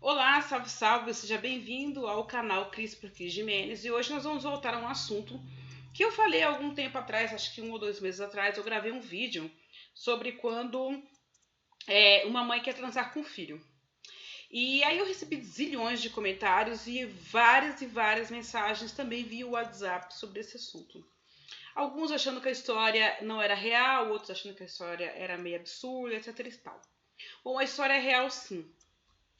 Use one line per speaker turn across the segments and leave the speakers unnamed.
Olá, salve, salve, seja bem-vindo ao canal Cris por Cris Jimenez e hoje nós vamos voltar a um assunto que eu falei há algum tempo atrás, acho que 1 ou 2 meses atrás, eu gravei um vídeo sobre quando uma mãe quer transar com o filho. E aí eu recebi zilhões de comentários e várias mensagens também via WhatsApp sobre esse assunto. Alguns achando que a história não era real, outros achando que a história era meio absurda, etc e tal. Bom, a história é real sim.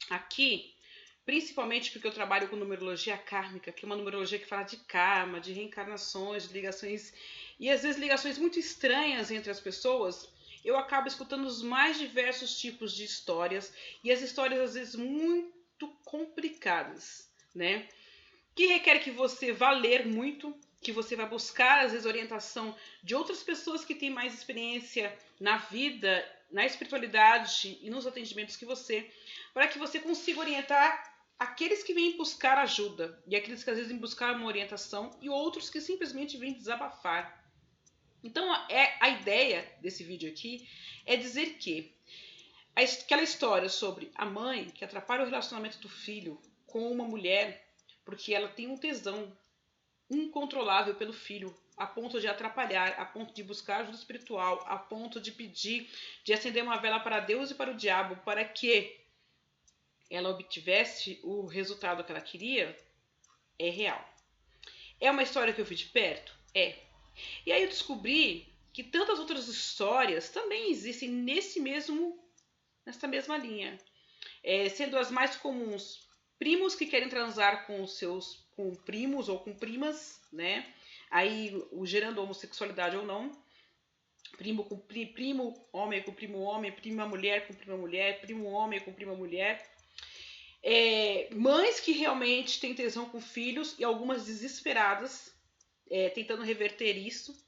Aqui, principalmente porque eu trabalho com numerologia kármica, que é uma numerologia que fala de karma, de reencarnações, de ligações e às vezes ligações muito estranhas entre as pessoas, eu acabo escutando os mais diversos tipos de histórias e as histórias às vezes muito complicadas, né? Que requer que você vá ler muito, que você vá buscar às vezes orientação de outras pessoas que têm mais experiência na vida, na espiritualidade e nos atendimentos que você, para que você consiga orientar aqueles que vêm buscar ajuda e aqueles que às vezes vêm buscar uma orientação e outros que simplesmente vêm desabafar. Então, a ideia desse vídeo aqui é dizer que aquela história sobre a mãe que atrapalha o relacionamento do filho com uma mulher porque ela tem um tesão incontrolável pelo filho, a ponto de atrapalhar, a ponto de buscar ajuda espiritual, a ponto de pedir, de acender uma vela para Deus e para o diabo, para que ela obtivesse o resultado que ela queria, é real. É uma história que eu vi de perto? É. E aí eu descobri que tantas outras histórias também existem nessa mesma linha. Sendo as mais comuns, primos que querem transar com primos ou com primas, né? Aí gerando homossexualidade ou não. Primo com primo, homem com primo homem, prima mulher com prima mulher, primo homem com prima mulher. Mães que realmente têm tesão com filhos e algumas desesperadas, tentando reverter isso.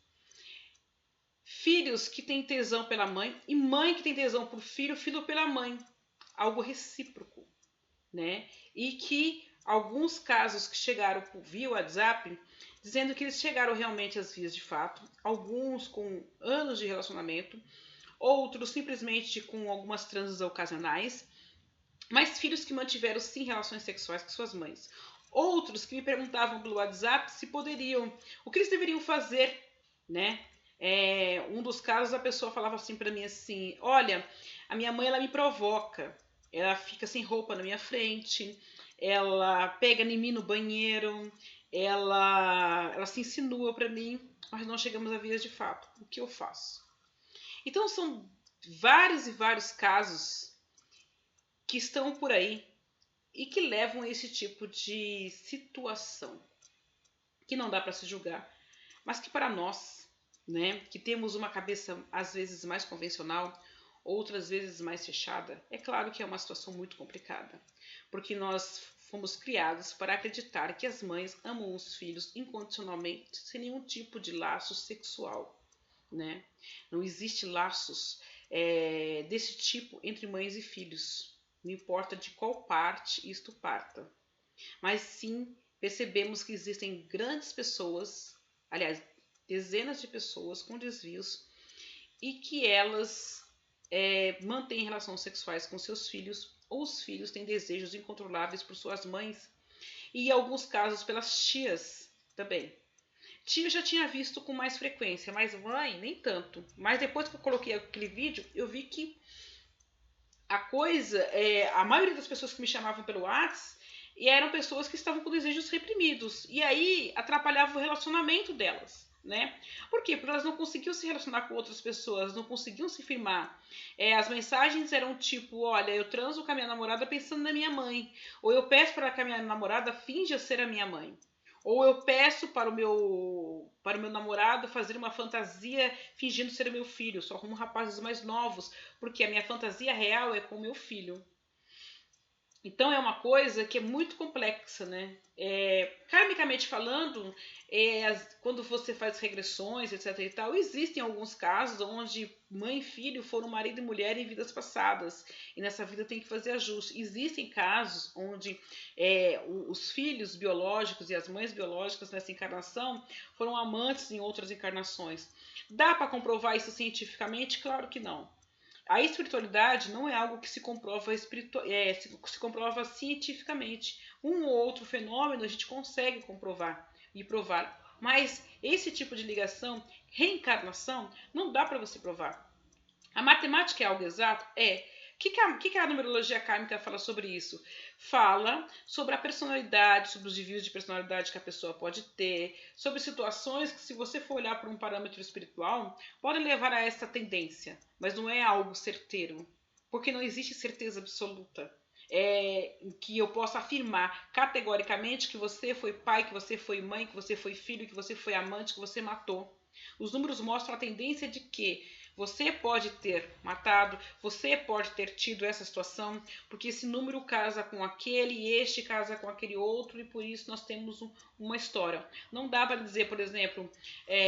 Filhos que têm tesão pela mãe e mãe que tem tesão por filho, filho pela mãe. Algo recíproco, né? E que alguns casos que chegaram via WhatsApp, dizendo que eles chegaram realmente às vias de fato, alguns com anos de relacionamento, outros simplesmente com algumas transas ocasionais, mas filhos que mantiveram sim relações sexuais com suas mães. Outros que me perguntavam pelo WhatsApp se poderiam, o que eles deveriam fazer, né? Um dos casos a pessoa falava assim para mim assim, olha, a minha mãe ela me provoca, ela fica sem roupa na minha frente, ela pega em mim no banheiro, ela se insinua para mim, mas não chegamos a vias de fato. O que eu faço? Então são vários e vários casos que estão por aí e que levam a esse tipo de situação que não dá para se julgar, mas que para nós, né, que temos uma cabeça às vezes mais convencional, outras vezes mais fechada, é claro que é uma situação muito complicada, porque nós fomos criados para acreditar que as mães amam os filhos incondicionalmente, sem nenhum tipo de laço sexual, né? Não existe laços desse tipo entre mães e filhos, não importa de qual parte isto parta, mas sim percebemos que existem grandes pessoas, aliás, dezenas de pessoas com desvios e que elas mantêm relações sexuais com seus filhos ou os filhos têm desejos incontroláveis por suas mães e em alguns casos pelas tias também. Tia eu já tinha visto com mais frequência, mas mãe nem tanto. Mas depois que eu coloquei aquele vídeo, eu vi que a coisa, a maioria das pessoas que me chamavam pelo WhatsApp eram pessoas que estavam com desejos reprimidos. E aí atrapalhava o relacionamento delas, né? Por quê? Porque elas não conseguiam se relacionar com outras pessoas, não conseguiam se firmar. As mensagens eram tipo, olha, eu transo com a minha namorada pensando na minha mãe. Ou eu peço para que a minha namorada finja ser a minha mãe. Ou eu peço para o meu namorado fazer uma fantasia fingindo ser o meu filho. Só arrumo rapazes mais novos, porque a minha fantasia real é com o meu filho. Então é uma coisa que é muito complexa, né? Karmicamente falando, quando você faz regressões, etc e tal, existem alguns casos onde mãe e filho foram marido e mulher em vidas passadas e nessa vida tem que fazer ajuste. Existem casos onde os filhos biológicos e as mães biológicas nessa encarnação foram amantes em outras encarnações. Dá para comprovar isso cientificamente? Claro que não. A espiritualidade não é algo que se comprova, se comprova cientificamente. Um ou outro fenômeno a gente consegue comprovar e provar. Mas esse tipo de ligação, reencarnação, não dá para você provar. A matemática é algo exato? É. O que a numerologia kármica fala sobre isso? Fala sobre a personalidade, sobre os desvios de personalidade que a pessoa pode ter, sobre situações que, se você for olhar por um parâmetro espiritual, podem levar a essa tendência, mas não é algo certeiro, porque não existe certeza absoluta. Que eu possa afirmar categoricamente que você foi pai, que você foi mãe, que você foi filho, que você foi amante, que você matou. Os números mostram a tendência de que você pode ter matado, você pode ter tido essa situação, porque esse número casa com aquele e este casa com aquele outro, e por isso nós temos uma história. Não dá para dizer, por exemplo,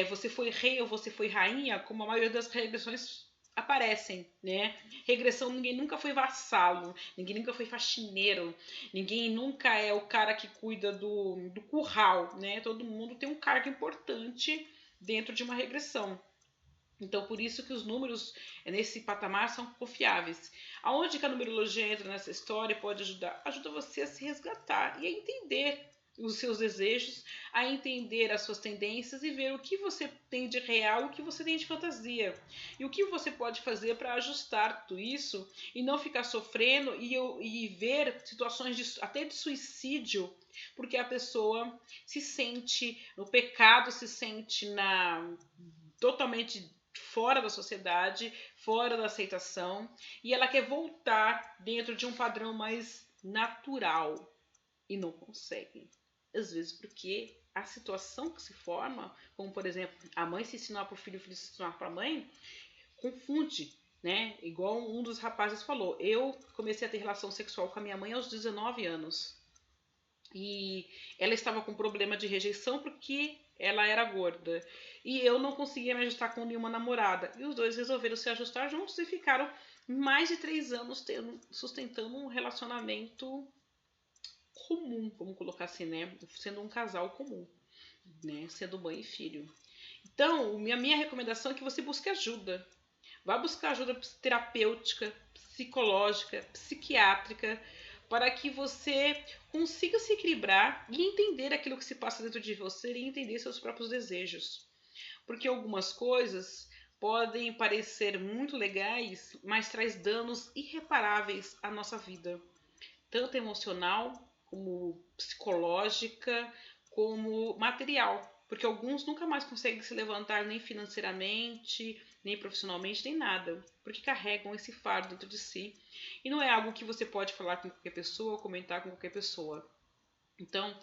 você foi rei ou você foi rainha, como a maioria das regressões aparecem, né? Regressão, ninguém nunca foi vassalo, ninguém nunca foi faxineiro, ninguém nunca é o cara que cuida do curral, né? Todo mundo tem um cargo importante dentro de uma regressão. Então, por isso que os números nesse patamar são confiáveis. Aonde que a numerologia entra nessa história e pode ajudar? Ajuda você a se resgatar e a entender os seus desejos, a entender as suas tendências e ver o que você tem de real e o que você tem de fantasia. E o que você pode fazer para ajustar tudo isso e não ficar sofrendo e ver situações até de suicídio, porque a pessoa se sente no pecado, se sente totalmente fora da sociedade, fora da aceitação, e ela quer voltar dentro de um padrão mais natural e não consegue. Às vezes porque a situação que se forma, como por exemplo, a mãe se ensinar para o filho se ensinar para a mãe, confunde, né? Igual um dos rapazes falou, eu comecei a ter relação sexual com a minha mãe aos 19 anos. E ela estava com problema de rejeição porque ela era gorda. E eu não conseguia me ajustar com nenhuma namorada. E os dois resolveram se ajustar juntos e ficaram mais de 3 anos sustentando um relacionamento comum, vamos colocar assim, né? Sendo um casal comum, né? Sendo mãe e filho. Então, minha recomendação é que você busque ajuda. Vá buscar ajuda terapêutica, psicológica, psiquiátrica, para que você consiga se equilibrar e entender aquilo que se passa dentro de você e entender seus próprios desejos. Porque algumas coisas podem parecer muito legais, mas traz danos irreparáveis à nossa vida, tanto emocional, como psicológica, como material. Porque alguns nunca mais conseguem se levantar nem financeiramente, nem profissionalmente, nem nada. Porque carregam esse fardo dentro de si. E não é algo que você pode falar com qualquer pessoa, comentar com qualquer pessoa. Então,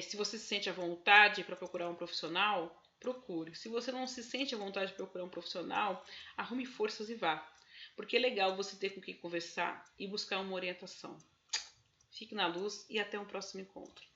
se você se sente à vontade para procurar um profissional, procure. Se você não se sente à vontade de procurar um profissional, arrume forças e vá. Porque é legal você ter com quem conversar e buscar uma orientação. Fique na luz e até um próximo encontro.